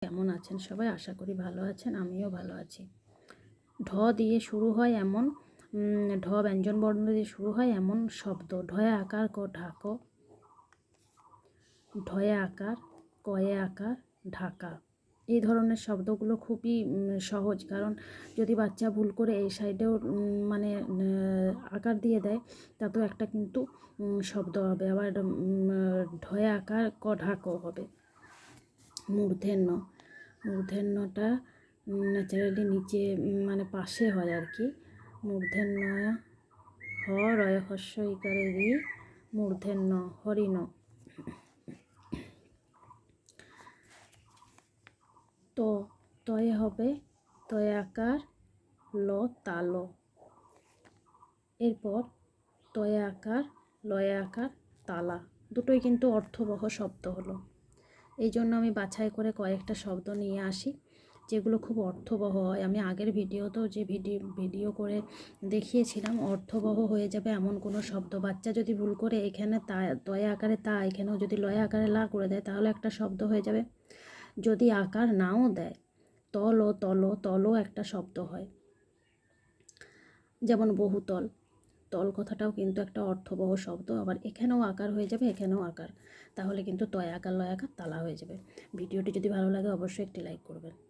কেমন আছেন সবাই? আশা করি ভালো আছেন, আমিও ভালো আছি। ঢ দিয়ে শুরু হয় এমন ঢ ব্যঞ্জন বর্ণ দিয়ে শুরু হয় এমন শব্দ: ঢয়ে আকার ক ঢাক, ঢয়ে আকার, কয়ে আকার, ঢাকা। এই ধরনের শব্দগুলো খুবই সহজ, কারণ যদি বাচ্চা ভুল করে এই সাইডেও আকার দিয়ে দেয় তাতেও একটা কিন্তু শব্দ হবে। আবার ঢয়ে আকার ক ঢাকও হবে। মূর্ধন্য, মূর্ধন্যটা ন্যাচারালি নিচে পাশে হয় আর কি। মূর্ধন্য হ রয় হস্য ইকারে রি, মূর্ধন্য হরিণ। তো তয়ে হবে তয়ে আকার ল তাল। এরপর তয়ে আকার লয়ে আকার তালা। দুটোই কিন্তু অর্থবহ শব্দ হলো। এই জন্য আমি বাছাই করে কয়েকটা শব্দ নিয়ে আসি যেগুলো খুব অর্থবহ হয়। আমি আগের ভিডিওতেও যে ভিডিও করে দেখিয়েছিলাম, অর্থবহ হয়ে যাবে এমন কোনো শব্দ। বাচ্চা যদি ভুল করে এখানে তা তয়ে আকারে তা, এখানেও যদি লয়ে আকারে লা করে দেয় তাহলে একটা শব্দ হয়ে যাবে। যদি আকার নাও দেয়, তল ও তলও একটা শব্দ হয়। যেমন বহুতল, তল কথাটাও কিন্তু একটা অর্থবহ শব্দ। আবার এখানেও আকার হয়ে যাবে, এখানেও আকার, তাহলে কিন্তু তয় আকার লয় আকার তালা হয়ে যাবে। ভিডিওটি যদি ভালো লাগে অবশ্যই একটি লাইক করবেন।